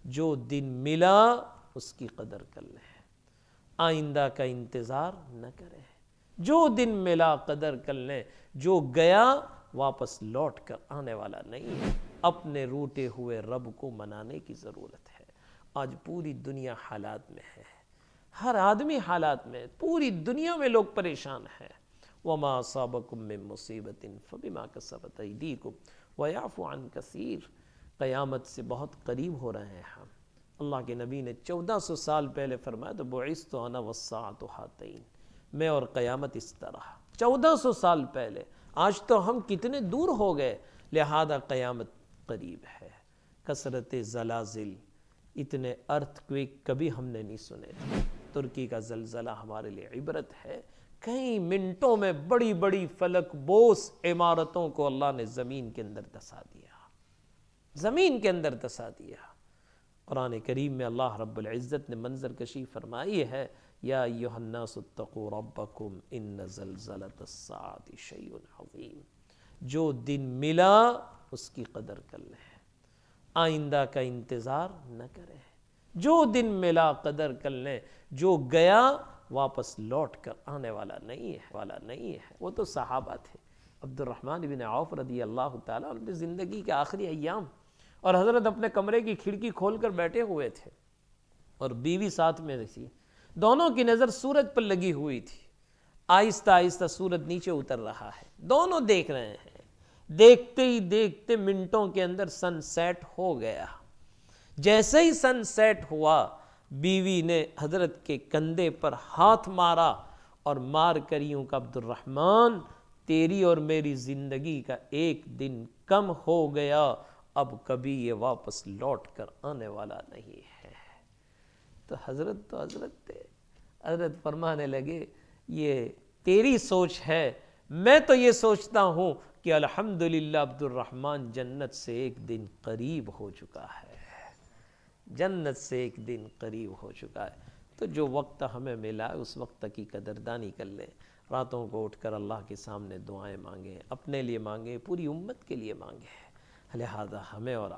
جو دن ملا اس کی قدر کر لیں، آئندہ کا انتظار نہ کریں۔ جو دن ملا قدر کر لیں، جو گیا واپس لوٹ کر آنے والا نہیں ہے۔ اپنے روٹے ہوئے رب کو منانے کی ضرورت ہے۔ آج پوری دنیا حالات میں ہے، ہر آدمی حالات میں، پوری دنیا میں لوگ پریشان ہیں۔ وَمَا أَصَابَكُم مِّن مُّصِيبَةٍ فَبِمَا كَسَبَتْ أَيْدِيكُمْ وَيَعْفُو عَن كَثِيرٍ۔ قیامت سے بہت قریب ہو رہے ہیں ہم۔ اللہ کے نبی نے 1400 سال پہلے فرمایا تو بُعِثْتُ أَنَا وَالسَّاعَةُ هَاتَيْنِ، میں اور قیامت اس طرح۔ 1400 سال پہلے، آج تو ہم کتنے دور ہو گئے، لہذا قیامت قریب ہے۔ کثرت زلازل، اتنے ارتھ کویک کبھی ہم نے نہیں سنے تھے۔ ترکی کا زلزلہ ہمارے لیے عبرت ہے، کئی منٹوں میں بڑی بڑی فلک بوس عمارتوں کو اللہ نے زمین کے اندر دسا دیا، زمین کے اندر دسا دیا۔ قرآن کریم میں اللہ رب العزت نے منظر کشی فرمائی ہے، یا ایھا الناس اتقوا ربکم ان زلزلۃ الساعۃ شیء عظیم۔ جو دن ملا اس کی قدر کر لیں، آئندہ کا انتظار نہ کریں۔ جو دن ملا قدر کر لیں، جو گیا واپس لوٹ کر آنے والا نہیں ہے۔ وہ تو صحابہ تھے، عبد الرحمن بن عوف رضی اللہ تعالیٰ عنہ زندگی کے آخری ایام، اور حضرت اپنے کمرے کی کھڑکی کھول کر بیٹھے ہوئے تھے اور بیوی ساتھ میں تھی، دونوں کی نظر سورج پر لگی ہوئی تھی۔ آہستہ آہستہ سورج نیچے اتر رہا ہے، دونوں دیکھ رہے ہیں۔ دیکھتے ہی دیکھتے منٹوں کے اندر سن سیٹ ہو گیا۔ جیسے ہی سن سیٹ ہوا، بیوی نے حضرت کے کندھے پر ہاتھ مارا اور مار کر یوں کہ عبد الرحمن، تیری اور میری زندگی کا ایک دن کم ہو گیا، اب کبھی یہ واپس لوٹ کر آنے والا نہیں ہے۔ تو حضرت تھے، حضرت فرمانے لگے یہ تیری سوچ ہے، میں تو یہ سوچتا ہوں کہ الحمدللہ عبد الرحمن جنت سے ایک دن قریب ہو چکا ہے، جنت سے ایک دن قریب ہو چکا ہے۔ تو جو وقت ہمیں ملا اس وقت کی قدردانی کر لیں، راتوں کو اٹھ کر اللہ کے سامنے دعائیں مانگیں، اپنے لیے مانگیں، پوری امت کے لیے مانگیں۔ لہذا ہمیں اور